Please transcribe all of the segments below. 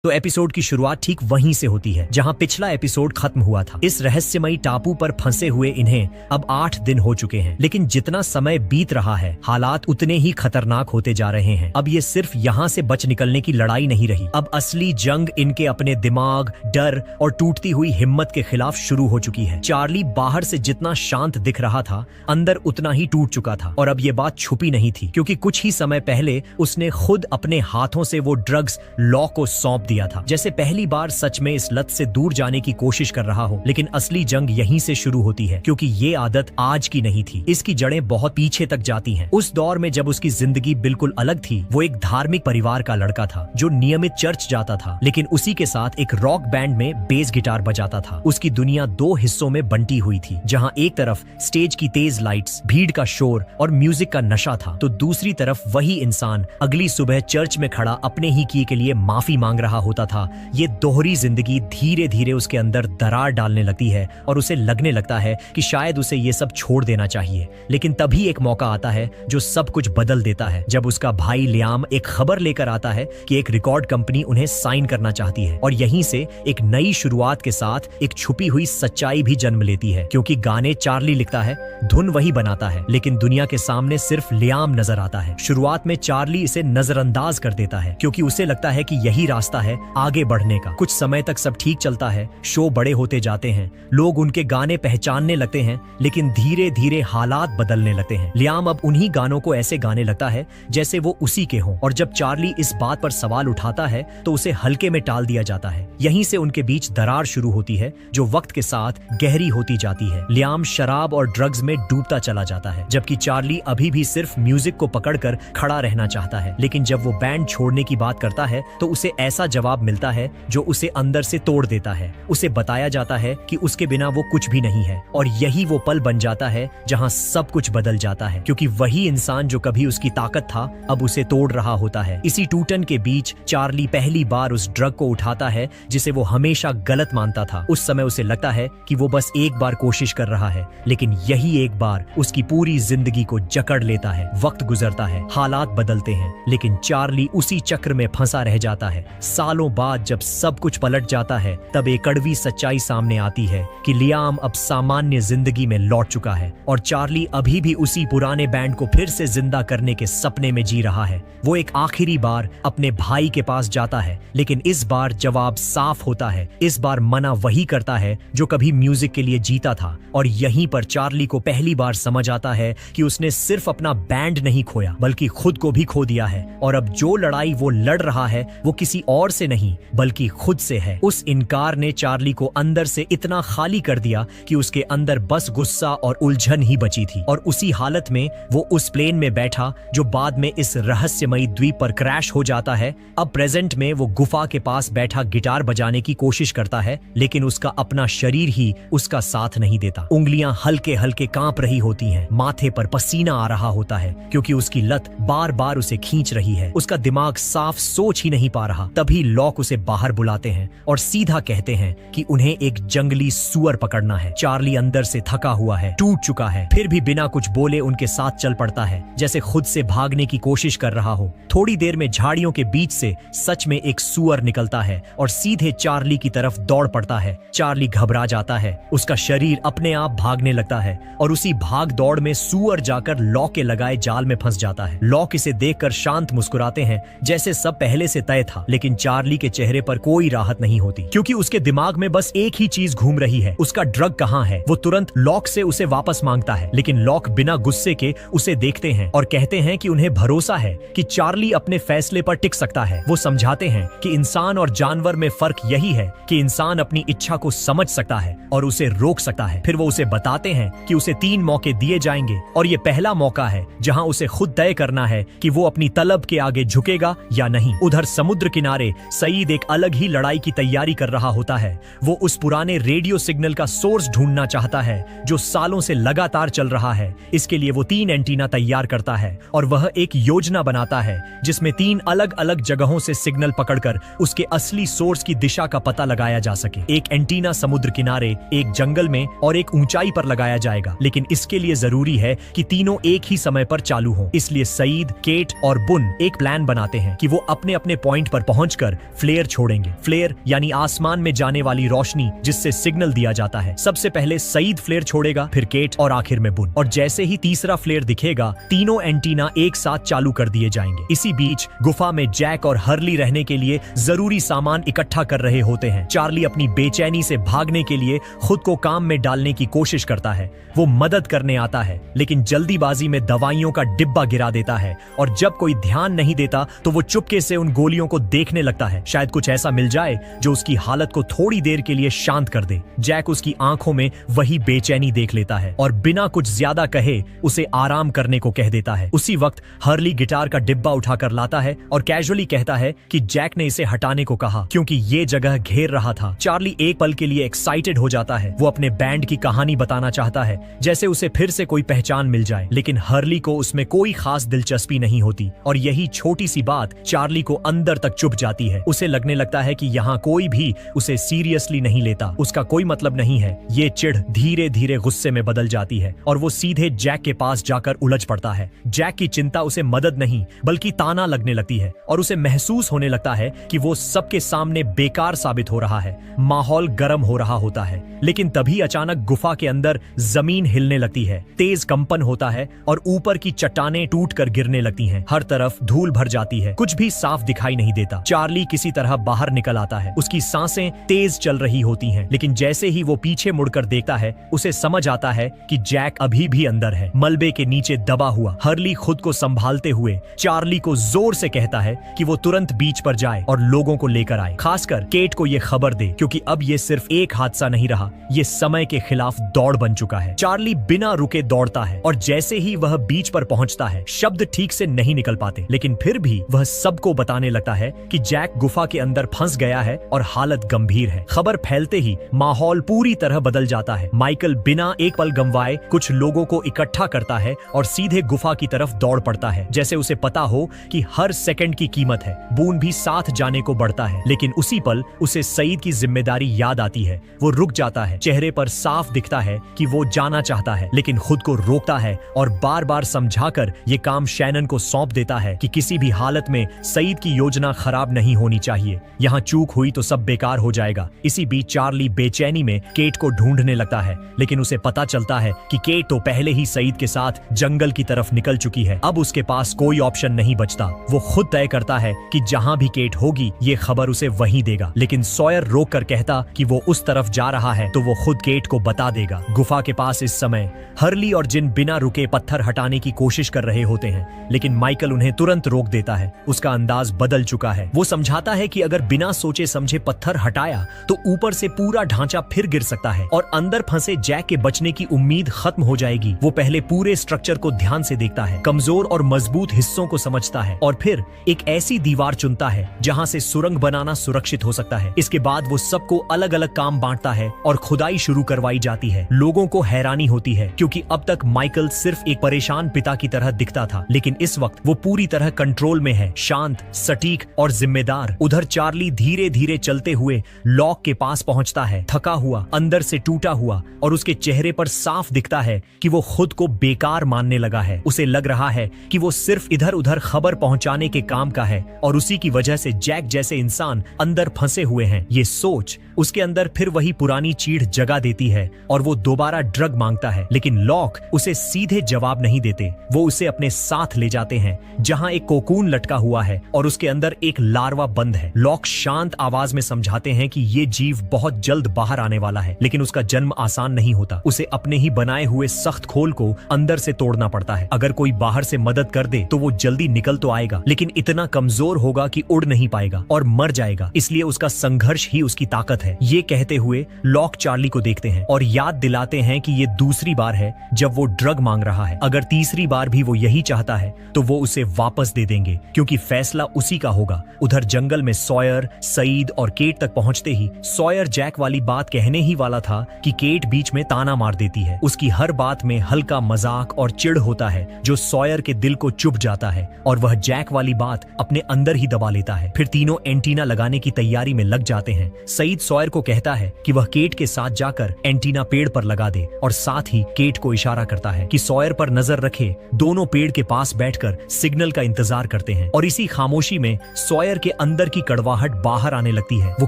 तो एपिसोड की शुरुआत ठीक वहीं से होती है जहां पिछला एपिसोड खत्म हुआ था। इस रहस्यमयी टापू पर फंसे हुए इन्हें अब 8 दिन हो चुके हैं, लेकिन जितना समय बीत रहा है हालात उतने ही खतरनाक होते जा रहे हैं। अब ये सिर्फ यहाँ से बच निकलने की लड़ाई नहीं रही, अब असली जंग इनके अपने दिमाग, डर और टूटती हुई हिम्मत के खिलाफ शुरू हो चुकी है। चार्ली बाहर से जितना शांत दिख रहा था, अंदर उतना ही टूट चुका था। और अब ये बात छुपी नहीं थी, क्योंकि कुछ ही समय पहले उसने खुद अपने हाथों से वो ड्रग्स लॉ को सौंप दिया था। जैसे पहली बार सच में इस लत से दूर जाने की कोशिश कर रहा हो। लेकिन असली जंग यहीं से शुरू होती है, क्योंकि ये आदत आज की नहीं थी, इसकी जड़ें बहुत पीछे तक जाती हैं। उस दौर में जब उसकी जिंदगी बिल्कुल अलग थी, वो एक धार्मिक परिवार का लड़का था जो नियमित चर्च जाता था, लेकिन उसी के साथ एक रॉक बैंड में बेस गिटार बजाता था। उसकी दुनिया 2 हिस्सों में बंटी हुई थी, जहाँ एक तरफ स्टेज की तेज लाइट्स, भीड़ का शोर और म्यूजिक का नशा था, तो दूसरी तरफ वही इंसान अगली सुबह चर्च में खड़ा अपने ही किए के लिए माफी मांग रहा होता था। ये दोहरी जिंदगी धीरे धीरे उसके अंदर दरार डालने लगती है और उसे लगने लगता है कि शायद उसे ये सब छोड़ देना चाहिए। लेकिन तभी एक मौका आता है जो सब कुछ बदल देता है, जब उसका भाई लियाम एक खबर लेकर आता है कि एक रिकॉर्ड कंपनी उन्हें साइन करना चाहती है। और यहीं से एक नई शुरुआत के साथ एक छुपी हुई सच्चाई भी जन्म लेती है, क्योंकि गाने चार्ली लिखता है, धुन वही बनाता है, लेकिन दुनिया के सामने सिर्फ लियाम नजर आता है। शुरुआत में चार्ली इसे नजरअंदाज कर देता है, क्योंकि उसे लगता है कि यही रास्ता है आगे बढ़ने का। कुछ समय तक सब ठीक चलता है, शो बड़े होते जाते हैं, लोग उनके गाने पहचानने लगते हैं, लेकिन धीरे धीरे हालात बदलने लगते हैं। लियाम अब उन्हीं गानों को ऐसे गाने लगता है जैसे वो उसी के हों, और जब चार्ली इस बात पर सवाल उठाता है तो उसे हल्के में टाल दिया जाता है। यहीं से उनके बीच दरार शुरू होती है, जो वक्त के साथ गहरी होती जाती है। लियाम शराब और ड्रग्स में डूबता चला जाता है, जबकि चार्ली अभी भी सिर्फ म्यूजिक को पकड़कर खड़ा रहना चाहता है। लेकिन जब वो बैंड छोड़ने की बात करता है तो उसे ऐसा जवाब मिलता है जो उसे अंदर से तोड़ देता है। उसे बताया जाता है कि उसके बिना वो कुछ भी नहीं है, और यही वो पल बन जाता है जहां सब कुछ बदल जाता है, क्योंकि वही इंसान जो कभी उसकी ताकत था अब उसे तोड़ रहा होता है। इसी टूटन के बीच चार्ली पहली बार उस ड्रग को उठाता है जिसे वो हमेशा गलत मानता था। उस समय उसे लगता है कि वो बस एक बार कोशिश कर रहा है, लेकिन यही एक बार उसकी पूरी जिंदगी को जकड़ लेता है। वक्त गुजरता है, हालात बदलते हैं, लेकिन चार्ली उसी चक्र में फंसा रह जाता है। सालों बाद जब सब कुछ पलट जाता है, तब एक कड़वी सच्चाई सामने आती है कि लियाम अब सामान्य जिंदगी में लौट चुका है, और चार्ली अभी भी उसी पुराने बैंड को फिर से जिंदा करने के सपने में जी रहा है। वो एक आखिरी बार अपने भाई के पास जाता है, लेकिन इस बार जवाब साफ होता है। इस बार मना वही करता है जो कभी म्यूजिक के लिए जीता था, और यहीं पर चार्ली को पहली बार समझ आता है कि उसने सिर्फ अपना बैंड नहीं खोया, बल्कि खुद को भी खो दिया है। और अब जो लड़ाई वो लड़ रहा है वो किसी और से नहीं बल्कि खुद से है। उस इनकार ने चार्ली को अंदर से इतना खाली कर दिया कि उसके अंदर बस गुस्सा और उलझन ही बची थी। और उसी हालत में वो उस प्लेन में बैठा जो बाद में इस रहस्यमयी द्वीप पर क्रैश हो जाता है। अब प्रेजेंट में वो गुफा के पास बैठा गिटार बजाने की कोशिश करता है, लेकिन उसका अपना शरीर ही उसका साथ नहीं देता। उंगलियां हल्के हल्के कांप रही होती हैं, माथे पर पसीना आ रहा होता है, क्योंकि उसकी लत बार बार उसे खींच रही है। उसका दिमाग साफ सोच ही नहीं पा रहा। तभी लॉक उसे बाहर बुलाते हैं और सीधा कहते हैं कि उन्हें एक जंगली सुअर पकड़ना है। चार्ली अंदर से थका हुआ है, टूट चुका है, फिर भी बिना कुछ बोले उनके साथ चल पड़ता है, जैसे खुद से भागने की कोशिश कर रहा हो। थोड़ी देर में झाड़ियों के बीच से सच में एक सुअर निकलता है और सीधे चार्ली की तरफ दौड़ पड़ता है। चार्ली घबरा जाता है, उसका शरीर अपने आप भागने लगता है, और उसी भाग दौड़ में सुअर जाकर लॉक के लगाए जाल में फंस जाता है। लॉक इसे देखकर शांत मुस्कुराते हैं, जैसे सब पहले से तय था। लेकिन चार्ली के चेहरे पर कोई राहत नहीं होती, क्योंकि उसके दिमाग में बस एक ही चीज घूम रही है, उसका ड्रग कहाँ है। वो तुरंत लॉक से उसे वापस मांगता है, लेकिन लॉक बिना गुस्से के उसे देखते हैं और कहते हैं कि उन्हें भरोसा है कि चार्ली अपने फैसले पर टिक सकता है। वो समझाते हैं कि इंसान और जानवर में फर्क यही है कि इंसान अपनी इच्छा को समझ सकता है और उसे रोक सकता है। फिर वो उसे बताते हैं कि उसे 3 मौके दिए जाएंगे, और ये पहला मौका है जहां उसे खुद तय करना है कि वो अपनी तलब के आगे झुकेगा या नहीं। उधर समुद्र किनारे सईद एक अलग ही लड़ाई की तैयारी कर रहा होता है। वो उस पुराने रेडियो सिग्नल का सोर्स ढूंढना चाहता है जो सालों से लगातार चल रहा है। इसके लिए वो 3 एंटीना तैयार करता है, और वह एक योजना बनाता है जिसमें 3 अलग अलग जगहों से सिग्नल पकड़कर उसके असली सोर्स की दिशा का पता लगाया जा सके। एक एंटीना समुद्र किनारे, एक जंगल में और एक ऊंचाई पर लगाया जाएगा, लेकिन इसके लिए जरूरी है कि तीनों एक ही समय पर चालू हों। इसलिए सईद, केट और बुन एक प्लान बनाते हैं कि वो अपने अपने पॉइंट पर पहुंचकर मिलकर फ्लेयर छोड़ेंगे। फ्लेयर यानी आसमान में जाने वाली रोशनी जिससे सिग्नल दिया जाता है। सबसे पहले सईद फ्लेयर छोड़ेगा, फिर केट और आखिर में बुन। और जैसे ही तीसरा फ्लेयर दिखेगा, तीनों एंटीना एक साथ चालू कर दिए जाएंगे। इसी बीच गुफा में जैक और हर्ली रहने के लिए जरूरी सामान इकट्ठा कर रहे होते हैं। चार्ली अपनी बेचैनी से भागने के लिए खुद को काम में डालने की कोशिश करता है। वो मदद करने आता है, लेकिन जल्दीबाजी में दवाइयों का डिब्बा गिरा देता है और जब कोई ध्यान नहीं देता तो वो चुपके से उन गोलियों को देखने लगता है। शायद कुछ ऐसा मिल जाए जो उसकी हालत को थोड़ी देर के लिए शांत कर दे। जैक उसकी आंखों में वही बेचैनी देख लेता है और बिना कुछ ज्यादा कहे उसे आराम करने को कह देता है। उसी वक्त हर्ली गिटार का डिब्बा उठाकर लाता है और कैजुअली कहता है कि जैक ने इसे हटाने को कहा क्योंकि ये जगह घेर रहा था। चार्ली एक पल के लिए एक्साइटेड हो जाता है। वो अपने बैंड की कहानी बताना चाहता है, जैसे उसे फिर से कोई पहचान मिल जाए, लेकिन हर्ली को उसमें कोई खास दिलचस्पी नहीं होती और यही छोटी सी बात चार्ली को अंदर तक चुभ जाती है। उसे लगने लगता है कि यहाँ कोई भी उसे सीरियसली नहीं लेता, उसका कोई मतलब नहीं है। ये चिढ़ धीरे धीरे गुस्से में बदल जाती है और वो सीधे जैक के पास जाकर उलझ पड़ता है। जैक की चिंता उसे मदद नहीं बल्कि ताना लगने लगती है और उसे महसूस होने लगता है कि वो सबके सामने बेकार साबित हो रहा है। माहौल गर्म हो रहा होता है, लेकिन तभी अचानक गुफा के अंदर जमीन हिलने लगती है। तेज कंपन होता है और ऊपर की चट्टानें टूटकर गिरने लगती हैं। हर तरफ धूल भर जाती है, कुछ भी साफ दिखाई नहीं देता। चार्ली किसी तरह बाहर निकल आता है। उसकी सांसें तेज चल रही होती हैं, लेकिन जैसे ही वो पीछे मुड़कर देखता है उसे समझ आता है कि जैक अभी भी अंदर है, मलबे के नीचे दबा हुआ। हर्ली खुद को संभालते हुए चार्ली को जोर से कहता है कि वो तुरंत बीच पर जाए और लोगों को लेकर आए, खासकर केट को ये खबर दे, क्योंकि अब ये सिर्फ एक हादसा नहीं रहा, ये समय के खिलाफ दौड़ बन चुका है। चार्ली बिना रुके दौड़ता है और जैसे ही वह बीच पर पहुंचता है, शब्द ठीक से नहीं निकल पाते, लेकिन फिर भी वह सबको बताने लगता है कि जैक गुफा के अंदर फंस गया है और हालत गंभीर है। खबर फैलते ही माहौल पूरी तरह बदल जाता है। माइकल बिना एक पल गंवाए कुछ लोगों को इकट्ठा करता है और सीधे गुफा की तरफ दौड़ पड़ता है, जैसे उसे पता हो कि हर सेकंड की कीमत है। बून भी साथ जाने को बढ़ता है, लेकिन उसी पल उसे सईद की जिम्मेदारी याद आती है। वो रुक जाता है, चेहरे पर साफ दिखता है कि वो जाना चाहता है, लेकिन खुद को रोकता है और बार बार समझाकर ये काम शैनन को सौंप देता है कि किसी भी हालत में सईद की योजना खराब नहीं होनी चाहिए। यहाँ चूक हुई तो सब बेकार हो जाएगा। इसी बीच चार्ली बेचैनी में केट को ढूंढने लगता है, लेकिन उसे पता चलता है कि केट तो पहले ही सईद के साथ जंगल की तरफ निकल चुकी है। अब उसके पास कोई ऑप्शन नहीं बचता। वो खुद तय करता है कि जहां भी केट होगी ये खबर उसे वहीं देगा, लेकिन सॉयर रोक कर कहता कि वो उस तरफ जा रहा है तो वो खुद केट को बता देगा। गुफा के पास इस समय हर्ली और जिन बिना रुके पत्थर हटाने की कोशिश कर रहे होते हैं, लेकिन माइकल उन्हें तुरंत रोक देता है। उसका अंदाज बदल चुका है। वो समझाता है कि अगर बिना सोचे समझे पत्थर हटाया तो ऊपर से पूरा ढांचा फिर गिर सकता है और अंदर फंसे जैक के बचने की उम्मीद खत्म हो जाएगी। वो पहले पूरे स्ट्रक्चर को ध्यान से देखता है, कमजोर और मजबूत हिस्सों को समझता है और फिर एक ऐसी दीवार चुनता है जहां से सुरंग बनाना सुरक्षित हो सकता है। इसके बाद वो सबको अलग अलग काम बांटता है और खुदाई शुरू करवाई जाती है। लोगों को हैरानी होती है क्योंकि अब तक माइकल सिर्फ एक परेशान पिता की तरह दिखता था, लेकिन इस वक्त वो पूरी तरह कंट्रोल में है, शांत, सटीक और जिम्मेदार। उधर चार्ली धीरे धीरे चलते हुए लॉक के पास पहुंचता है, थका हुआ, अंदर से टूटा हुआ, और उसके चेहरे पर साफ दिखता है कि वो खुद को बेकार मानने लगा है। उसे लग रहा है कि वो सिर्फ इधर उधर खबर पहुंचाने के काम का है और उसी की वजह से जैक जैसे इंसान अंदर फंसे हुए हैं। ये सोच उसके अंदर फिर वही पुरानी चीड़ जगा देती है और वो दोबारा ड्रग मांगता है, लेकिन लॉक उसे सीधे जवाब नहीं देते। वो उसे अपने साथ ले जाते हैं जहां एक कोकून लटका हुआ है और उसके अंदर एक लार्वा बंद है। लॉक शांत आवाज में समझाते हैं कि ये जीव बहुत जल्द बाहर आने वाला है, लेकिन उसका जन्म आसान नहीं होता। उसे अपने ही बनाए हुए सख्त खोल को अंदर से तोड़ना पड़ता है। अगर कोई बाहर से मदद कर दे तो वो जल्दी निकल तो आएगा, लेकिन इतना कमजोर होगा कि उड़ नहीं पाएगा और मर जाएगा। इसलिए उसका संघर्ष ही उसकी ताकत है। ये कहते हुए लॉक चार्ली को देखते हैं और याद दिलाते हैं कि ये दूसरी बार है जब वो ड्रग मांग रहा है। अगर तीसरी बार भी वो यही चाहता है तो वो उसे वापस दे देंगे, क्योंकि फैसला उसी का होगा। उधर जंगल में सॉयर, सईद और केट तक पहुंचते ही सॉयर जैक वाली बात कहने ही वाला था कि केट बीच में ताना मार देती है। उसकी हर बात में हल्का मजाक और चिढ़ होता है जो सॉयर के दिल को चुभ जाता है और वह जैक वाली बात अपने अंदर ही दबा लेता है। फिर तीनों एंटीना लगाने की तैयारी में लग जाते हैं। सईद सॉयर को कहता है कि वह केट के साथ जाकर एंटीना पेड़ पर लगा दे और साथ ही केट को इशारा करता है कि सॉयर पर नजर रखे। दोनों पेड़ के पास बैठकर सिग्नल का इंतजार करते हैं और इसी खामोशी में सॉयर के अंदर की कड़वाहट बाहर आने लगती है। वो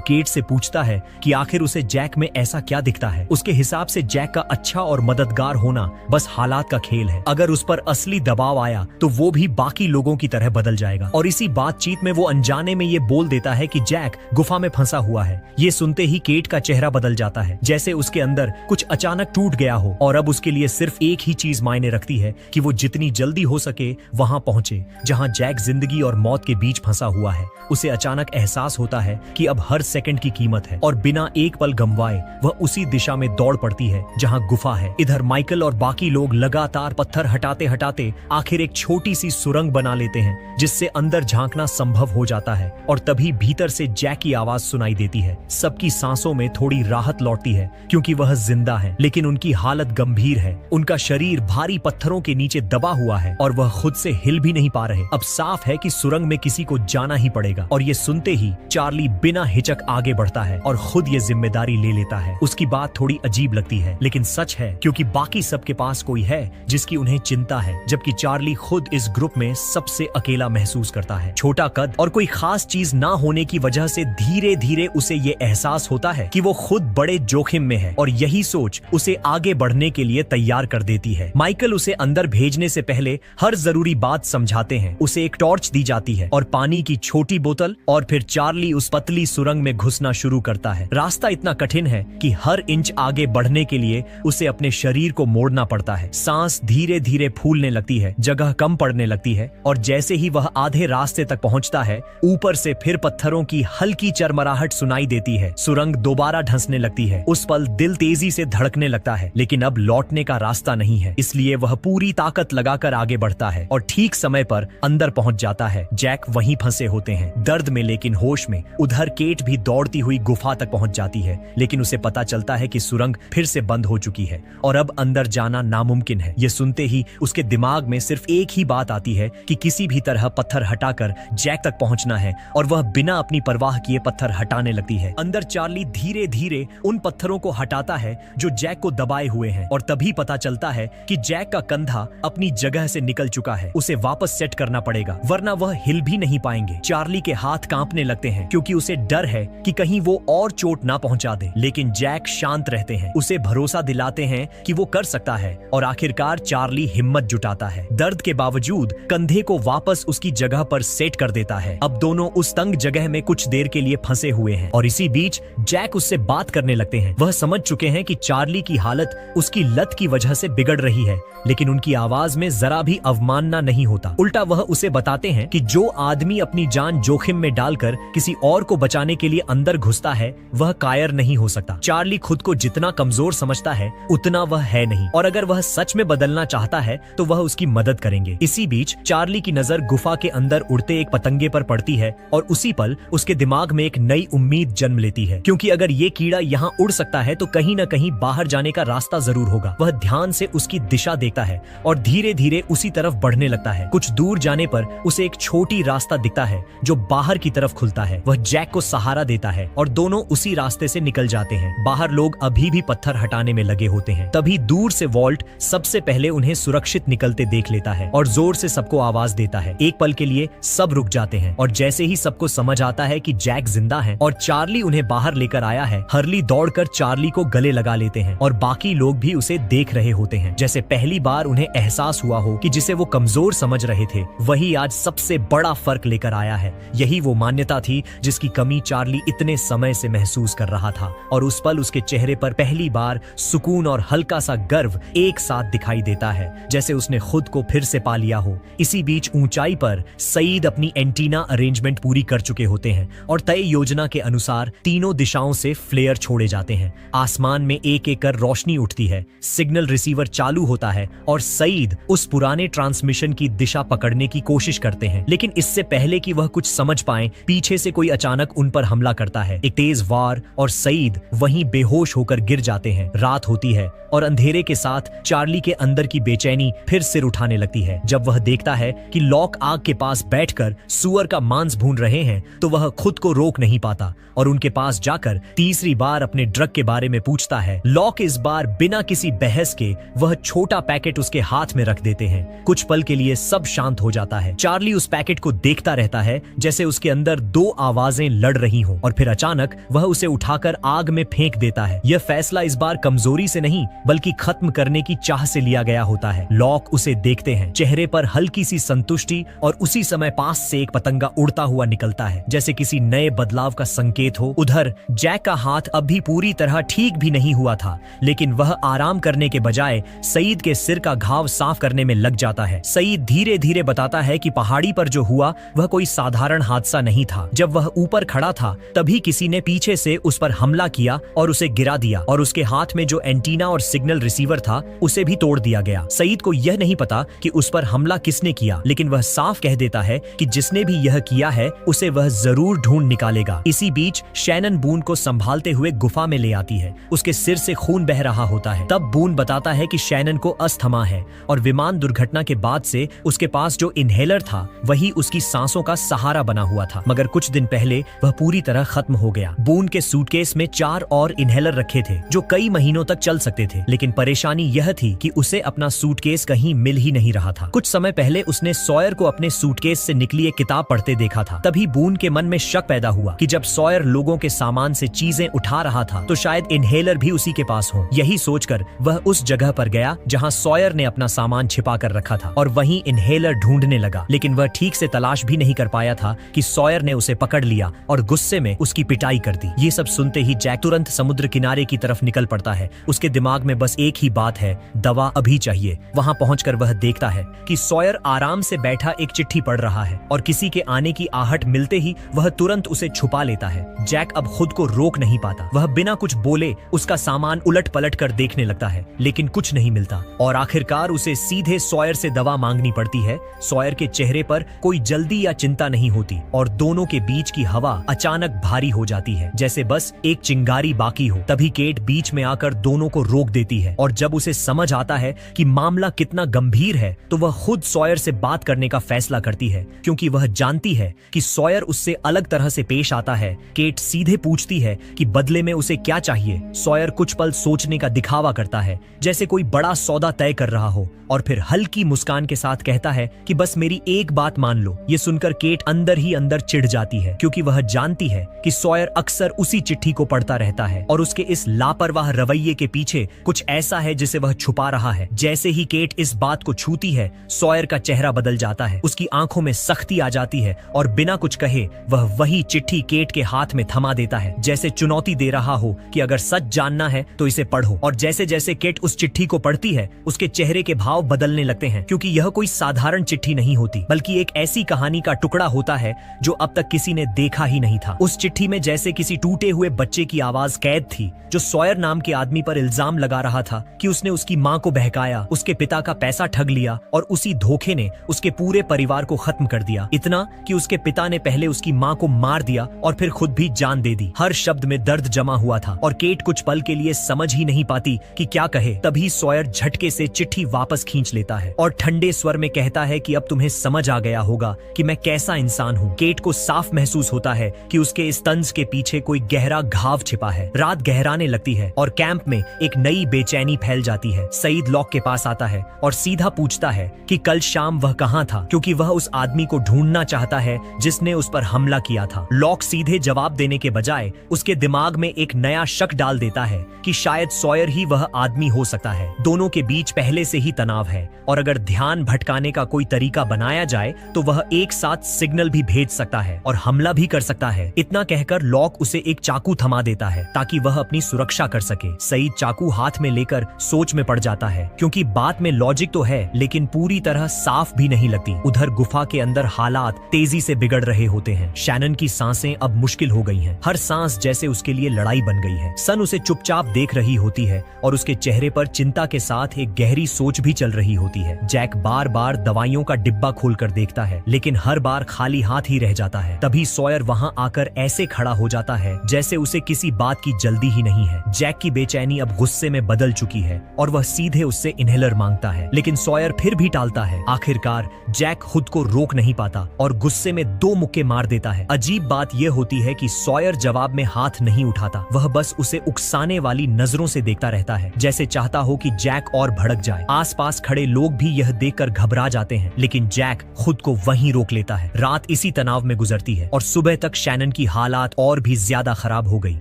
केट से पूछता है कि आखिर उसे जैक में ऐसा क्या दिखता है। उसके हिसाब से जैक का अच्छा और मददगार होना बस हालात का खेल है। अगर उस पर असली दबाव आया तो वो भी बाकी लोगों की तरह बदल जाएगा। और इसी बातचीत में वो अनजाने में ये बोल देता है कि जैक गुफा में फंसा हुआ है। ये सुनते ही केट का चेहरा बदल जाता है, जैसे उसके अंदर कुछ अचानक टूट गया हो और अब उसके लिए सिर्फ एक ही चीज मायने रखती है कि वो जितनी जल्दी हो सके वहां पहुंचे जहां जैक जिंदगी और मौत के बीच फंसा हुआ है। उसे अचानक एहसास होता है कि अब हर सेकंड की कीमत है और बिना एक पल गंवाए वह उसी दिशा में दौड़ पड़ती है जहां गुफा है। इधर माइकल और बाकी लोग लगातार पत्थर हटाते हटाते आखिर एक छोटी सी सुरंग बना लेते हैं जिससे अंदर झांकना संभव हो जाता है। और तभी भीतर से जैक की आवाज सुनाई देती है। सबकी सांसों में थोड़ी राहत लौटती है क्योंकि वह जिंदा है, लेकिन उनकी हालत गंभीर है। उनका शरीर भारी पत्थरों के नीचे दबा हुआ है और वह खुद से हिल भी नहीं पा रहे। अब साफ है कि सुरंग में किसी को जाना ही पड़ेगा। और ये सुनते ही चार्ली बिना हिचक आगे बढ़ता है और खुद ये जिम्मेदारी ले लेता है। उसकी बात थोड़ी अजीब लगती है लेकिन सच है, क्योंकि बाकी सबके पास कोई है जिसकी उन्हें चिंता है, जबकि चार्ली खुद इस ग्रुप में सबसे अकेला महसूस करता है। छोटा कद और कोई खास चीज ना होने की वजह से धीरे धीरे उसे ये एहसास होता है कि वो खुद बड़े जोखिम में है और यही सोच उसे आगे बढ़ने के लिए तैयार कर देती है। माइकल उसे अंदर भेजने से पहले हर जरूरी बात समझाते हैं। उसे एक टॉर्च दी जाती है और पानी की छोटी बोतल, और फिर चार्ली उस पतली सुरंग में घुसना शुरू करता है। रास्ता इतना कठिन है कि हर इंच आगे बढ़ने के लिए उसे अपने शरीर को मोड़ना पड़ता है। सांस धीरे धीरे फूलने लगती है, जगह कम पड़ने लगती है और जैसे ही वह आधे रास्ते तक पहुंचता है ऊपर से फिर पत्थरों की हल्की चरमराहट सुनाई देती है। सुरंग दोबारा धंसने लगती है। उस पल दिल तेजी से धड़कने लगता है, लेकिन अब लौटने का रास्ता नहीं है, इसलिए वह पूरी ताकत लगाकर आगे बढ़ता है और ठीक समय पर अंदर पहुंच जाता है। जैक वहीं फंसे होते हैं, दर्द में लेकिन होश में। उधर केट भी दौड़ती हुई गुफा तक पहुंच जाती है, लेकिन उसे पता चलता है कि सुरंग फिर से बंद हो चुकी है और अब अंदर जाना नामुमकिन है। ये सुनते ही उसके दिमाग में सिर्फ एक ही बात आती है कि किसी भी तरह पत्थर हटाकर जैक तक पहुंचना है और वह बिना अपनी परवाह किए पत्थर हटाने लगती है। अंदर चार्ली धीरे धीरे उन पत्थरों को हटाता है जो जैक को दबाए हुए हैं और तभी पता चलता है कि जैक का कंधा अपनी जगह से निकल चुका है। उसे वापस सेट करना पड़ेगा वरना वह हिल भी नहीं पाएंगे। चार्ली के हाथ कांपने लगते हैं क्योंकि उसे डर है कि कहीं वो और चोट ना पहुंचा दे, लेकिन जैक शांत रहते हैं, उसे भरोसा दिलाते हैं कि वो कर सकता है और आखिरकार चार्ली हिम्मत जुटाता है। दर्द के बावजूद कंधे को वापस उसकी जगह पर सेट कर देता है। अब दोनों उस तंग जगह में कुछ देर के लिए फंसे हुए हैं और इसी बीच जैक उससे बात करने लगते हैं। वह समझ चुके हैं कि चार्ली की हालत उसकी लत की वजह से बिगड़ रही है, लेकिन उनकी आवाज में जरा भी अवमानना नहीं होता। उल्टा वह उसे बताते हैं कि जो आदमी अपनी जान जोखिम में डालकर किसी और को बचाने के लिए अंदर घुसता है वह कायर नहीं हो सकता। चार्ली खुद को जितना कमजोर समझता है उतना वह है नहीं, और अगर वह सच में बदलना चाहता है तो वह उसकी मदद करेंगे। इसी बीच चार्ली की नजर गुफा के अंदर उड़ते एक पतंगे पर पड़ती है और उसी पल उसके दिमाग में एक नई उम्मीद जन्म लेती है, क्योंकि अगर ये कीड़ा यहाँ उड़ सकता है तो कहीं न कहीं बाहर जाने का रास्ता जरूर होगा। वह ध्यान से उसकी दिशा देखता है और धीरे धीरे उसी तरफ बढ़ने लगता है। कुछ दूर जाने पर उसे एक छोटी रास्ता दिखता है जो बाहर की तरफ खुलता है। वह जैक को सहारा देता है और दोनों उसी रास्ते से निकल जाते हैं। बाहर लोग अभी भी पत्थर हटाने में लगे होते हैं। तभी दूर से वॉल्ट सबसे पहले उन्हें सुरक्षित निकलते देख लेता है और जोर से सबको आवाज देता है। एक पल के लिए सब रुक जाते हैं और जैसे ही सबको समझ आता है कि जैक जिंदा है और चार्ली उन्हें बाहर लेकर आया है, हर्ली दौड़कर चार्ली को गले लगा लेते हैं और बाकी लोग भी उसे देख रहे होते हैं, जैसे पहली बार उन्हें एहसास हुआ हो कि जिसे वो कमजोर समझ रहे थे वही आज सबसे बड़ा फर्क लेकर आया है। यही वो मान्यता थी जिसकी कमी चार्ली इतने समय से महसूस कर रहा था और उस पल उसके चेहरे पर पहली बार सुकून और हल्का सा गर्व एक साथ दिखाई देता है, जैसे उसने खुद को फिर से पा लिया हो। इसी बीच ऊंचाई पर सईद अपनी एंटीना अरेंजमेंट पूरी कर चुके होते हैं और तय योजना के अनुसार तीनों दिशाओं से फ्लेयर छोड़े जाते हैं। आसमान में एक एक कर रोशनी उठती है, सिग्नल रिसीवर चालू होता है और सईद उस पुराने ट्रांसमिशन की दिशा पकड़ने की कोशिश करते हैं, लेकिन इससे पहले कि वह कुछ समझ पाए पीछे से कोई अचानक उन पर हमला करता है। एक तेज वार और सईद वहीं बेहोश होकर गिर जाते हैं। रात होती है और अंधेरे के साथ चार्ली के अंदर की बेचैनी फिर सिर उठाने लगती है। जब वह देखता है कि लॉक आग के पास बैठकर सुअर का मांस भून रहे हैं तो वह खुद को रोक नहीं पाता और उनके पास पास जाकर तीसरी बार अपने ड्रग के बारे में पूछता है। लॉक इस बार बिना किसी बहस के वह छोटा पैकेट उसके हाथ में रख देते हैं। कुछ पल के लिए सब शांत हो जाता है। चार्ली उस पैकेट को देखता रहता है जैसे उसके अंदर दो आवाजें लड़ रही हों, और फिर अचानक वह उसे उठाकर आग में फेंक देता है। यह फैसला इस बार कमजोरी से नहीं बल्कि खत्म करने की चाह से लिया गया होता है। लॉक उसे देखते हैं, चेहरे पर हल्की सी संतुष्टि, और उसी समय पास से एक पतंगा उड़ता हुआ निकलता है जैसे किसी नए बदलाव का संकेत हो। उधर जैक का हाथ अभी पूरी तरह ठीक भी नहीं हुआ था, लेकिन वह आराम करने के बजाय सईद के सिर का घाव साफ करने में लग जाता है। सईद धीरे धीरे बताता है कि पहाड़ी पर जो हुआ वह कोई साधारण हादसा नहीं था। जब वह ऊपर खड़ा था तभी किसी ने पीछे से उस पर हमला किया और उसे गिरा दिया, और उसके हाथ में जो एंटीना और सिग्नल रिसीवर था उसे भी तोड़ दिया गया। सईद को यह नहीं पता कि उस पर हमला किसने किया, लेकिन वह साफ कह देता है कि जिसने भी यह किया है उसे वह जरूर ढूंढ निकालेगा। इसी बीच शैनन बून को संभालते हुए गुफा में ले आती है। उसके सिर से खून बह रहा होता है। तब बून बताता है कि शैनन को अस्थमा है और विमान दुर्घटना के बाद से उसके पास जो इनहेलर था वही उसकी सांसों का सहारा बना हुआ था, मगर कुछ दिन पहले वह पूरी तरह खत्म हो गया। बून के सूटकेस में 4 और इनहेलर रखे थे जो कई महीनों तक चल सकते थे, लेकिन परेशानी यह थी कि उसे अपना सूटकेस कहीं मिल ही नहीं रहा था। कुछ समय पहले उसने सॉयर को अपने सूटकेस से निकली एक किताब पढ़ते देखा था। तभी बून के मन में शक पैदा हुआ कि जब सॉयर लोगों के सामान से चीजें उठा रहा था तो शायद इनहेलर भी उसी के पास हो। यही सोचकर वह उस जगह पर गया जहां सॉयर ने अपना सामान छिपा कर रखा था और वहीं इनहेलर ढूंढने लगा, लेकिन वह ठीक से तलाश भी नहीं कर पाया था कि सॉयर ने उसे पकड़ लिया और गुस्से में उसकी पिटाई कर दी। ये सब सुनते ही जैक तुरंत समुद्र किनारे की तरफ निकल पड़ता है। उसके दिमाग में बस एक ही बात है, दवा अभी चाहिए। वहां पहुंचकर वह देखता है कि सॉयर आराम से बैठा एक चिट्ठी पढ़ रहा है और किसी के आने की आहट मिलते ही वह तुरंत उसे छुपा लेता है। जैक अब खुद को रोक नहीं पाता। वह बिना कुछ बोले उसका सामान उलट पलट कर देखने लगता है, लेकिन कुछ नहीं मिलता और आखिरकार उसे सीधे सॉयर से दवा मांगनी पड़ती है। सॉयर के चेहरे पर कोई जल्दी या चिंता नहीं होती और दोनों के बीच की हवा अचानक भारी हो जाती है, जैसे बस एक चिंगारी बाकी हो। तभी केट बीच में आकर दोनों को रोक देती है और जब उसे समझ आता है कि मामला कितना गंभीर है तो वह खुद सॉयर से बात करने का फैसला करती है, क्योंकि वह जानती है कि सॉयर उससे अलग तरह से पेश आता है। केट सीधे पूछती है कि बदले में उसे क्या चाहिए। सॉयर कुछ पल सोचने का दिखावा करता है जैसे कोई बड़ा सौदा तय कर रहा हो, और फिर हल्की मुस्कान के साथ कहता है कि बस मेरी एक बात मान लो। ये सुनकर केट अंदर ही अंदर चिढ़ जाती है, क्योंकि वह जानती है कि सॉयर अक्सर उसी चिट्ठी को पढ़ता रहता है और उसके इस लापरवाह रवैये के पीछे कुछ ऐसा है जिसे वह छुपा रहा है। जैसे ही केट इस बात को छूती है सॉयर का चेहरा बदल जाता है, उसकी आंखों में सख्ती आ जाती है और बिना कुछ कहे वह वही चिट्ठी केट के हाथ में थमा देता है, जैसे चुनौती दे रहा हो कि अगर सच जानना है तो इसे पढ़ो। और जैसे जैसे केट उस चिट्ठी को पढ़ती है उसके चेहरे के भाव बदलने लगते हैं, क्योंकि यह कोई साधारण चिट्ठी नहीं होती बल्कि एक ऐसी कहानी का टुकड़ा होता है जो अब तक किसी ने देखा ही नहीं था। उस चिट्ठी में जैसे किसी टूटे हुए बच्चे की आवाज कैद थी जो सॉयर नाम के आदमी पर इल्जाम लगा रहा था कि उसने उसकी मां को बहकाया, उसके पिता का पैसा ठग लिया और उसी धोखे ने उसके पूरे परिवार को खत्म कर दिया। इतना कि उसके पिता ने पहले उसकी मां को मार दिया और फिर खुद भी जान दे दी। हर शब्द में दर्द जमा हुआ था और केट कुछ पल के लिए समझ ही नहीं पाती कि क्या कहे। तभी सॉयर झटके से चिट्ठी वापस खींच लेता है और ठंडे स्वर में कहता है कि अब तुम्हें समझ आ गया होगा कि मैं कैसा इंसान हूँ। केट को साफ महसूस होता है कि उसके इस तंज के पीछे कोई गहरा घाव छिपा है। रात गहराने लगती है और कैंप में एक नई बेचैनी फैल जाती है। सईद लॉक के पास आता है और सीधा पूछता है कि कल शाम वह कहाँ था, क्योंकि वह उस आदमी को ढूंढना चाहता है जिसने उस पर हमला किया था। लॉक सीधे जवाब देने के बजाय उसके दिमाग में एक नया शक डाल देता है कि शायद सॉयर ही वह आदमी हो सकता है। दोनों के बीच पहले से ही तनाव है और अगर ध्यान भटकाने का कोई तरीका बनाया जाए तो वह एक साथ सिग्नल भी भेज सकता है और हमला भी कर सकता है। इतना कहकर लॉक उसे एक चाकू थमा देता है ताकि वह अपनी सुरक्षा कर सके। सईद चाकू हाथ में लेकर सोच में पड़ जाता है, क्योंकि बात में लॉजिक तो है लेकिन पूरी तरह साफ भी नहीं लगती। उधर गुफा के अंदर हालात तेजी से बिगड़ रहे होते हैं। शैनन की सांसें अब मुश्किल हो गई हैं। हर सांस जैसे उसके लिए लड़ाई बन गई है। सन उसे चुपचाप देख रही होती है और उसके चेहरे पर चिंता के साथ एक गहरी सोच भी चल रही होती है। जैक बार बार दवाइयों का डिब्बा खोलकर देखता है लेकिन हर बार खाली हाथ ही रह जाता है। तभी सॉयर वहां आकर ऐसे खड़ा हो जाता है जैसे उसे किसी बात की जल्दी ही नहीं है। जैक की बेचैनी अब गुस्से में बदल चुकी है और वह सीधे उससे इनहेलर मांगता है, लेकिन सॉयर फिर भी टालता है। आखिरकार जैक खुद को रोक नहीं पाता और गुस्से में 2 मुक्के मार देता है। अजीब बात यह होती है कि सॉयर जवाब में हाथ नहीं उठाता। वह बस उसे उकसाने वाली नजरों से देखता रहता है, जैसे चाहता हो कि जैक और भड़क जाए। आसपास खड़े लोग भी यह देखकर घबरा जाते हैं, लेकिन जैक खुद को वहीं रोक लेता है। रात इसी तनाव में गुजरती है और सुबह तक शैनन की हालात और भी ज्यादा खराब हो गई।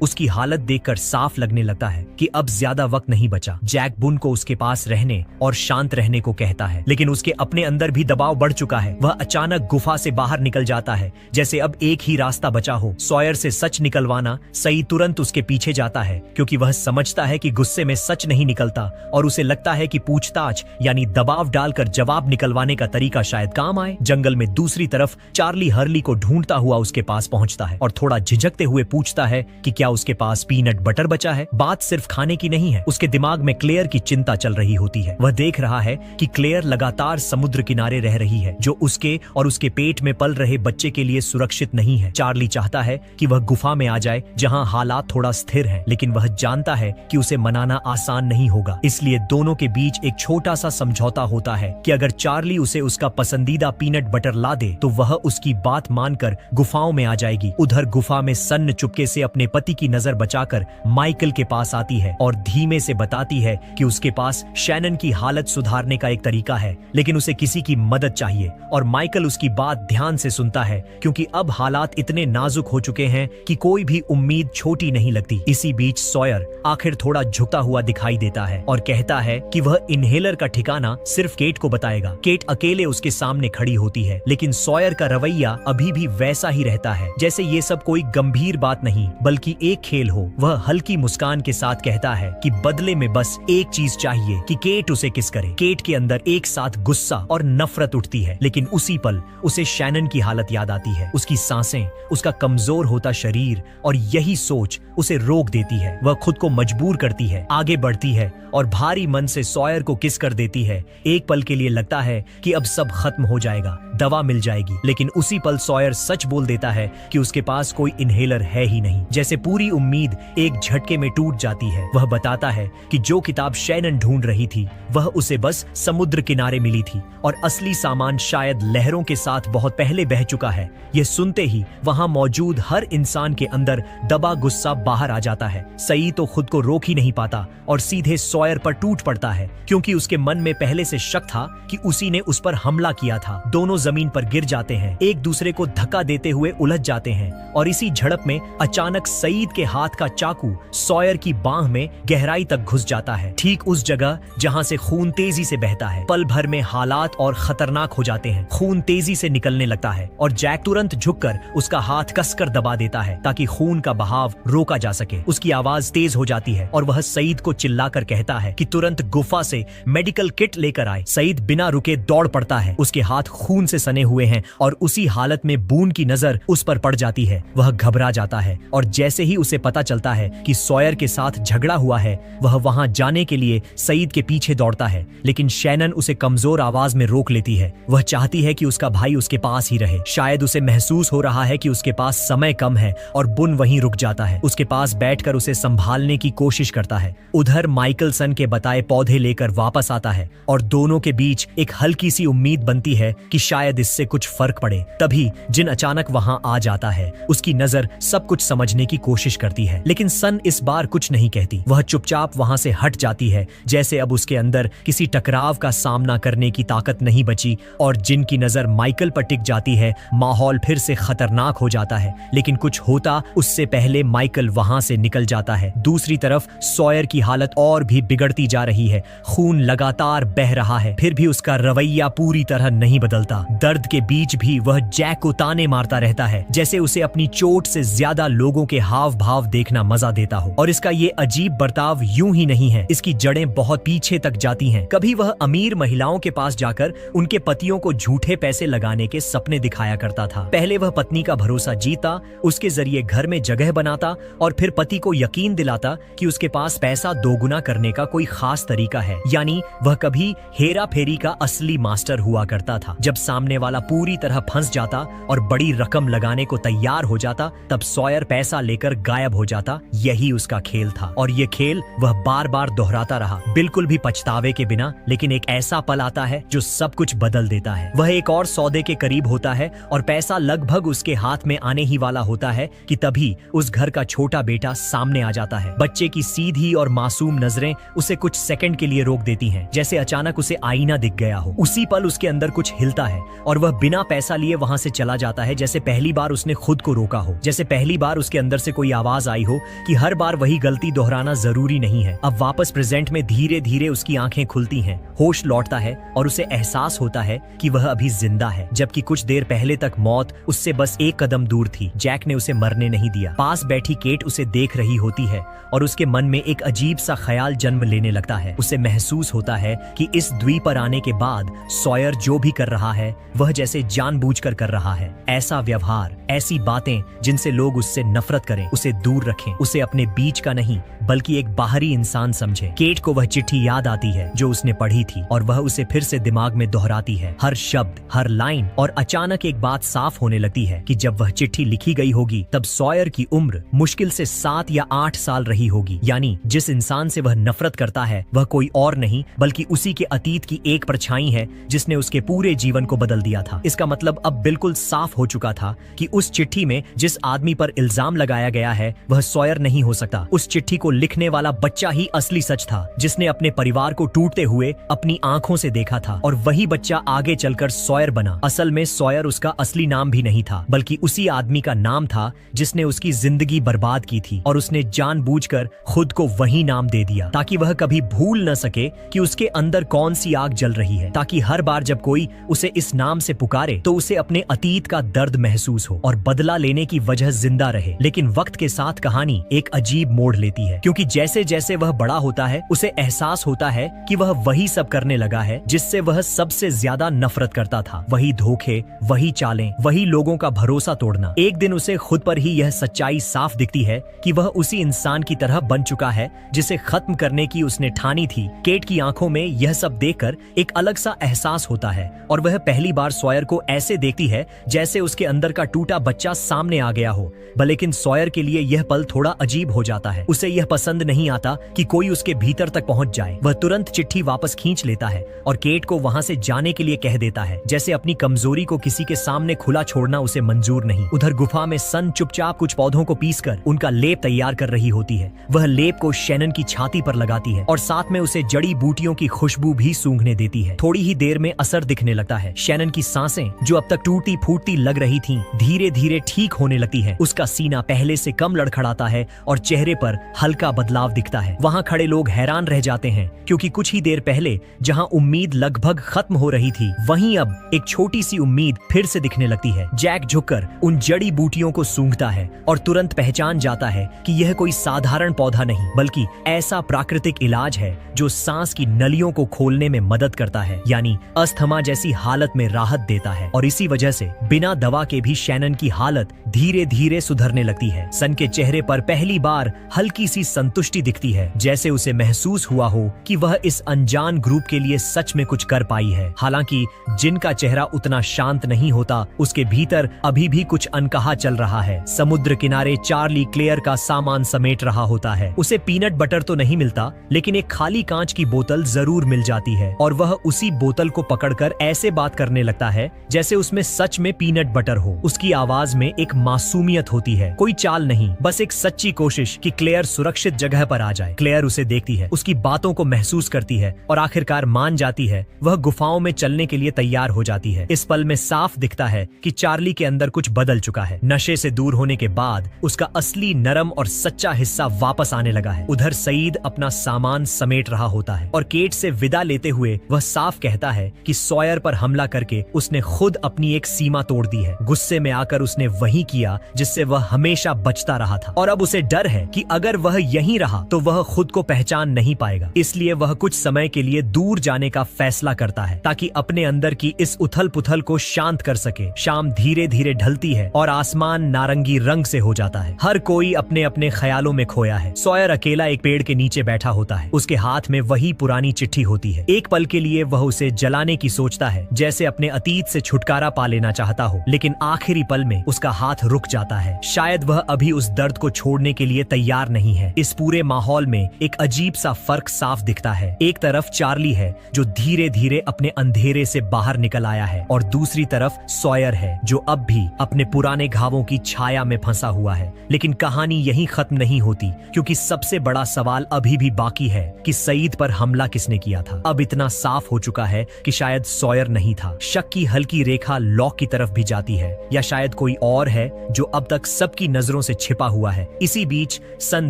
उसकी हालत देखकर साफ लगने लगता है कि अब ज्यादा वक्त नहीं बचा। जैक बुन को उसके पास रहने और शांत रहने को कहता है, लेकिन उसके अपने अंदर भी दबाव बढ़ चुका है। वह अचानक गुफा से बाहर निकल जाता है, जैसे अब एक ही रास्ता बचा हो, सॉयर से सच निकलवाना। सई तुरंत उसके पीछे जाता है, क्योंकि वह समझता है कि गुस्से में सच नहीं निकलता और उसे लगता है कि पूछताछ यानी दबाव डालकर जवाब निकलवाने का तरीका शायद काम आए। जंगल में दूसरी तरफ चार्ली हर्ली को ढूंढता हुआ उसके पास पहुंचता है और थोड़ा झिझकते हुए पूछता है कि क्या उसके पास पीनट बटर बचा है। बात सिर्फ खाने की नहीं है, उसके दिमाग में क्लेयर की चिंता चल रही होती है। वह देख रहा है कि क्लेयर लगातार समुद्र किनारे रह रही है, जो उसके और उसके पेट में पल रहे बच्चे के लिए सुरक्षित नहीं है। चार्ली चाहता है कि वह गुफा में आ जाए जहां हालात थोड़ा स्थिर हैं, लेकिन वह जानता है कि उसे मनाना आसान नहीं होगा। इसलिए दोनों के बीच एक छोटा सा समझौता होता है कि अगर चार्ली उसे उसका पसंदीदा पीनट बटर ला दे तो वह उसकी बात मानकर गुफाओं में आ जाएगी। उधर गुफा में सन चुपके से अपने पति की नजर बचाकर माइकल के पास आती है और धीमे से बताती है कि उसके पास शैनन की हालत सुधारने का एक तरीका है, लेकिन उसे किसी की मदद चाहिए। और माइकल उसकी बात ध्यान से सुनता है, क्योंकि अब हालात इतने नाजुक हो चुके हैं कि कोई भी उम्मीद छोटी नहीं लगती। इसी बीच सॉयर आखिर थोड़ा झुकता हुआ दिखाई देता है और कहता है कि वह इनहेलर का ठिकाना सिर्फ केट को बताएगा। केट अकेले उसके सामने खड़ी होती है, लेकिन सॉयर का रवैया अभी भी वैसा ही रहता है, जैसे ये सब कोई गंभीर बात नहीं बल्कि एक खेल हो। वह हल्की मुस्कान के साथ कहता है कि बदले में बस एक चीज चाहिए कि केट उसे किस करे। केट के अंदर एक साथ गुस्सा और नफरत उठती है, लेकिन उसी पल उसे शैनन की हालत याद आती है, उसकी सांसें, उसका कमजोर होता शरीर, और यही सोच उसे रोक देती है। वह खुद को मजबूर करती है, आगे बढ़ती है और भारी मन से सॉयर को किस कर देती है। एक पल के लिए लगता है कि अब सब खत्म हो जाएगा, दवा मिल जाएगी, लेकिन उसी पल सॉयर सच बोल देता है कि उसके पास कोई इनहेलर है ही नहीं। जैसे पूरी उम्मीद एक झटके में टूट जाती है। वह बताता है कि जो किताब शैनन ढूंढ रही थी वह उसे बस समुद्र किनारे मिली थी और असली सामान शायद लहरों के साथ बहुत पहले बह चुका है। यह सुनते ही वहां मौजूद हर इंसान के अंदर दबा गुस्सा बाहर आ जाता है। सई तो खुद को रोक ही नहीं पाता और सीधे सॉयर पर टूट पड़ता है, क्योंकि उसके मन में पहले से शक था कि उसी ने उस पर हमला किया था। दोनों जमीन पर गिर जाते हैं, एक दूसरे को धक्का देते हुए उलझ जाते हैं और इसी झड़प में अचानक सईद के हाथ का चाकू सॉयर की बांह में गहराई तक घुस जाता है, ठीक उस जगह जहां से खून तेजी से बहता है। पल भर में हालात और खतरनाक हो जाते हैं। खून तेजी से निकलने लगता है और जैक तुरंत झुककर उसका हाथ कसकर दबा देता है ताकि खून का बहाव रोका जा सके। उसकी आवाज तेज हो जाती है और वह सईद को चिल्लाकर कहता है कि तुरंत गुफा से मेडिकल किट लेकर आए। सईद बिना रुके दौड़ पड़ता है, उसके हाथ खून से सने हुए हैं और उसी हालत में बून की नजर उस पर पड़ जाती है। वह घबरा जाता है और जैसे ही उसे पता चलता है कि सॉयर के साथ झगड़ा हुआ है, वह वहां जाने के लिए सईद के पीछे दौड़ता है, लेकिन शैनन उसे कमजोर आवाज में रोक लेती है। वह चाहती है कि उसका भाई उसके पास ही रहे। शायद उसे महसूस हो रहा है कि उसके पास समय कम है और बुन वहीं रुक जाता है, उसके पास बैठकर उसे संभालने की कोशिश करता है। उधर माइकलसन के बताए पौधे लेकर वापस आता है और दोनों के बीच एक हल्की सी उम्मीद बनती है कि शायद इससे कुछ फर्क पड़े। तभी जिन अचानक वहां आ जाता है। उसकी नजर सब कुछ समझने की कोशिश करती है, लेकिन सन इस बार कुछ नहीं कहती। वह चुपचाप वहां से हट जाती है, जैसे अब उसके अंदर किसी टकराव का सामना करने की ताकत नहीं बची। और जिन की नजर माइकल पर टिक जाती है, माहौल फिर से खतरनाक हो जाता है। लेकिन कुछ होता उससे पहले माइकल वहां से निकल जाता है। दूसरी तरफ सॉयर की हालत और भी बिगड़ती जा रही है। खून लगातार बह रहा है, फिर भी उसका रवैया पूरी तरह नहीं बदलता। दर्द के बीच भी वह जैक को ताने मारता रहता है, जैसे उसे अपनी चोट से ज्यादा लोगों के हाव भाव देखना मजा देता हो। और इसका ये अजीब बर्ताव यूं ही नहीं है, इसकी जड़ें बहुत पीछे तक जाती हैं। कभी वह अमीर महिलाओं के पास जाकर उनके पतियों को झूठे पैसे लगाने के सपने दिखाया करता था। पहले वह पत्नी का भरोसा जीता, उसके जरिए घर में जगह बनाता और फिर पति को यकीन दिलाता कि उसके पास पैसा दोगुना करने का कोई खास तरीका है। यानी वह कभी हेरा फेरी का असली मास्टर हुआ करता था। जब सामने वाला पूरी तरह फंस जाता और बड़ी रकम लगाने को तैयार हो जाता, तब सॉयर पैसा लेकर गायब हो जाता। यही उसका खेल था और ये खेल वह बार बार दोहराता रहा, बिल्कुल भी पछतावे के बिना। लेकिन एक ऐसा पल आता है जो सब कुछ बदल देता है। वह एक और सौदे के करीब होता है और पैसा लगभग उसके हाथ में आने ही वाला होता है कि तभी उस घर का छोटा बेटा सामने आ जाता है। बच्चे की सीधी और मासूम नजरें उसे कुछ सेकंड के लिए रोक देती हैं, जैसे अचानक उसे आईना दिख गया हो। उसी पल उसके अंदर कुछ हिलता है और वह बिना पैसा लिए वहां से चला जाता है, जैसे पहली बार उसने खुद को रोका हो, जैसे पहली बार उसके अंदर से कोई आवाज आई हो कि हर बार वही गलती दोहराना जरूरी नहीं है। अब वापस प्रेजेंट में धीरे धीरे उसकी आंखें खुलती हैं, होश लौटता है और उसे एहसास होता है कि वह अभी जिंदा है, जबकि कुछ देर पहले तक मौत उससे बस एक कदम दूर थी। जैक ने उसे मरने नहीं दिया। पास बैठी केट उसे देख रही होती है और उसके मन में एक अजीब सा ख्याल जन्म लेने लगता है। उसे महसूस होता है कि इस द्वीप पर आने के बाद सॉयर जो भी कर रहा है वह जैसे जानबूझकर कर रहा है। ऐसा व्यवहार, ऐसी बातें जिनसे लोग उससे नफरत करें, उसे दूर रखें, उसे अपने बीच का नहीं बल्कि एक बाहरी इंसान समझे। केट को वह चिट्ठी याद आती है जो उसने पढ़ी थी और वह उसे फिर से दिमाग में दोहराती है, हर शब्द, हर लाइन। और अचानक एक बात साफ होने लगती है कि जब वह चिट्ठी लिखी गई होगी तब सॉयर की उम्र मुश्किल से 7 या 8 साल रही होगी। यानी जिस इंसान से वह नफरत करता है वह कोई और नहीं बल्कि उसी के अतीत की एक परछाई है जिसने उसके पूरे जीवन को बदल दिया था। इसका मतलब अब बिल्कुल साफ हो चुका था कि उस चिट्ठी में जिस आदमी पर इल्जाम लगाया गया है वह सॉयर नहीं हो सकता। उस चिट्ठी को लिखने वाला बच्चा ही असली सच था, जिसने अपने परिवार को टूटते हुए अपनी आंखों से देखा था, और वही बच्चा आगे चलकर सॉयर बना। असल में सॉयर उसका असली नाम भी नहीं था बल्कि उसी आदमी का नाम था जिसने उसकी जिंदगी बर्बाद की थी, और उसने जानबूझकर खुद को वही नाम दे दिया ताकि वह कभी भूल न सके कि उसके अंदर कौन सी आग जल रही है, ताकि हर बार जब कोई उसे इस नाम से पुकारे तो उसे अपने अतीत का दर्द महसूस हो और बदला लेने की वजह जिंदा रहे। लेकिन वक्त के साथ कहानी एक अजीब मोड़ लेती है, क्योंकि जैसे जैसे वह बड़ा होता है उसे एहसास होता है कि वह वही सब करने लगा है जिससे वह सबसे ज्यादा नफरत करता था। वही धोखे, वही चालें, वही लोगों का भरोसा तोड़ना। एक दिन उसे खुद पर ही यह सच्चाई साफ दिखती है कि वह उसी इंसान की तरह बन चुका है जिसे खत्म करने की उसने ठानी थी। केट की आंखों में यह सब देखकर एक अलग सा एहसास होता है और वह पहली बार सॉयर को ऐसे देखती है जैसे उसके अंदर का टूटा बच्चा सामने आ गया हो। लेकिन सॉयर के लिए यह पल थोड़ा अजीब हो जाता है। उसे यह पसंद नहीं आता कि कोई उसके भीतर तक पहुंच जाए। वह तुरंत चिट्ठी वापस खींच लेता है और केट को वहां से जाने के लिए कह देता है, जैसे अपनी कमजोरी को किसी के सामने खुला छोड़ना उसे मंजूर नहीं। उधर गुफा में सन चुपचाप कुछ पौधों को पीसकर उनका लेप तैयार कर रही होती है। वह लेप को शैनन की छाती पर लगाती है और साथ में उसे जड़ी बूटियों की खुशबू भी सूंघने देती है। थोड़ी ही देर में असर दिखने लगता है। शैनन की सांसें जो अब तक टूटती फूटती लग रही थीं, धीरे धीरे ठीक होने लगती है। उसका सीना पहले से कम लड़खड़ाता है और चेहरे पर हल्का बदलाव दिखता है। वहां खड़े लोग हैरान रह जाते हैं क्योंकि कुछ ही देर पहले जहां उम्मीद लगभग खत्म हो रही थी वहीं अब एक छोटी सी उम्मीद फिर से दिखने लगती है। जैक झुककर उन जड़ी बूटियों को सूंघता है और तुरंत पहचान जाता है कि यह कोई साधारण पौधा नहीं बल्कि ऐसा प्राकृतिक इलाज है जो सांस की नलियों को खोलने में मदद करता है, यानी अस्थमा जैसी हालत में राहत देता है। और इसी वजह से बिना दवा के भी शैनन की हालत धीरे धीरे सुधरने लगती है। सन के चेहरे पर पहली बार हल्की सी संतुष्टि दिखती है, जैसे उसे महसूस हुआ हो कि वह इस अनजान ग्रुप के लिए सच में कुछ कर पाई है। हालांकि जिनका चेहरा उतना शांत नहीं होता उसके भीतर अभी भी कुछ अनकहा चल रहा है। समुद्र किनारे चार्ली क्लेयर का सामान समेट रहा होता है। उसे पीनट बटर तो नहीं मिलता लेकिन एक खाली कांच की बोतल जरूर मिल जाती है और वह उसी बोतल को पकड़कर ऐसे बात करने लगता है जैसे उसमें सच में पीनट बटर हो। उसकी आवाज में एक मासूमियत होती है, कोई चाल नहीं, बस एक सच्ची कोशिश कि क्लेयर सुरक्षित जगह पर आ जाए। क्लेयर उसे देखती है, उसकी बातों को महसूस करती है और आखिरकार मान जाती है। वह गुफाओं में चलने के लिए तैयार हो जाती है। इस पल में साफ दिखता है कि चार्ली के अंदर कुछ बदल चुका है। नशे से दूर होने के बाद उसका असली नरम और सच्चा हिस्सा वापस आने लगा है। उधर सईद अपना सामान समेट रहा होता है और केट से विदा लेते हुए वह साफ कहता है कि सॉयर पर हमला करके उसने खुद अपनी एक सीमा तोड़ दी है। गुस्से में आकर उसने वही किया जिससे वह हमेशा बचता रहा था और अब उसे डर है कि अगर वह यहीं रहा तो वह खुद को पहचान नहीं पाएगा। इसलिए वह कुछ समय के लिए दूर जाने का फैसला करता है ताकि अपने अंदर की इस उथल पुथल को शांत कर सके। शाम धीरे धीरे ढलती है और आसमान नारंगी रंग से हो जाता है। हर कोई अपने अपने ख्यालों में खोया है। सॉयर अकेला एक पेड़ के नीचे बैठा होता है। उसके हाथ में वही पुरानी चिट्ठी होती है। एक पल के लिए वह उसे जलाने की सोचता है, जैसे अपने अतीत से छुटकारा पा लेना चाहता हो, लेकिन आखिरी पल में उसका हाथ रुक जाता है। शायद वह अभी उस दर्द को छोड़ने के लिए तैयार नहीं है। इस पूरे माहौल में एक अजीब सा फर्क साफ दिखता है। एक तरफ चार्ली है जो धीरे धीरे अपने अंधेरे से बाहर निकल आया है और दूसरी तरफ सॉयर है जो अब भी अपने पुराने घावों की छाया माया में फंसा हुआ है। लेकिन कहानी यहीं खत्म नहीं होती, क्योंकि सबसे बड़ा सवाल अभी भी बाकी है कि सईद पर हमला किसने किया था। अब इतना साफ हो चुका है कि शायद सॉयर नहीं था। शक की हल्की रेखा लॉक की तरफ भी जाती है, या शायद कोई और है जो अब तक सबकी नजरों से छिपा हुआ है। इसी बीच सन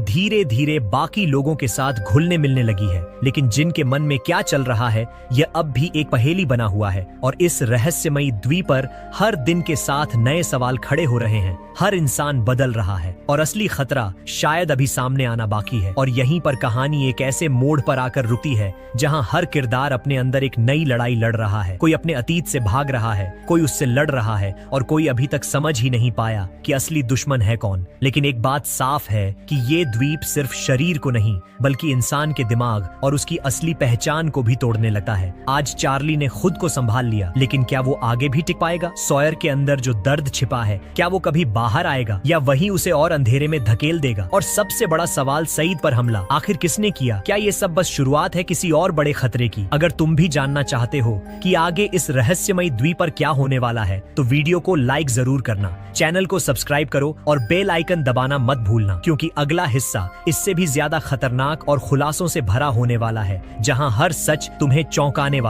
धीरे धीरे बाकी लोगों के साथ घुलने मिलने लगी है, लेकिन जिनके मन में क्या चल रहा है यह अब भी एक पहेली बना हुआ है। और इस रहस्यमयी द्वीप पर हर दिन के साथ नए सवाल खड़े हो रहे हैं। हर इंसान बदल रहा है और असली खतरा शायद अभी सामने आना बाकी है। और यहीं पर कहानी एक ऐसे मोड़ पर आकर रुकती है जहां हर किरदार अपने अंदर एक नई लड़ाई लड़ रहा है। कोई अपने अतीत से भाग रहा है, कोई उससे लड़ रहा है, और कोई अभी तक समझ ही नहीं पाया कि असली दुश्मन है कौन। लेकिन एक बात साफ है कि ये द्वीप सिर्फ शरीर को नहीं बल्कि इंसान के दिमाग और उसकी असली पहचान को भी तोड़ने लगता है। आज चार्ली ने खुद को संभाल लिया, लेकिन क्या वो आगे भी टिक पाएगा? सॉयर के अंदर जो दर्द छिपा है, क्या वो कभी बाहर आएगा या वही उसे और अंधेरे में धकेल देगा? और सबसे बड़ा सवाल, सईद पर हमला आखिर किसने किया? क्या ये सब बस शुरुआत है किसी और बड़े खतरे की? अगर तुम भी जानना चाहते हो कि आगे इस रहस्यमयी द्वीप पर क्या होने वाला है, तो वीडियो को लाइक जरूर करना, चैनल को सब्सक्राइब करो और बेल आइकन दबाना मत भूलना, क्योंकि अगला हिस्सा इससे भी ज्यादा खतरनाक और खुलासों से भरा होने वाला है, जहां हर सच तुम्हें चौंकाने वाला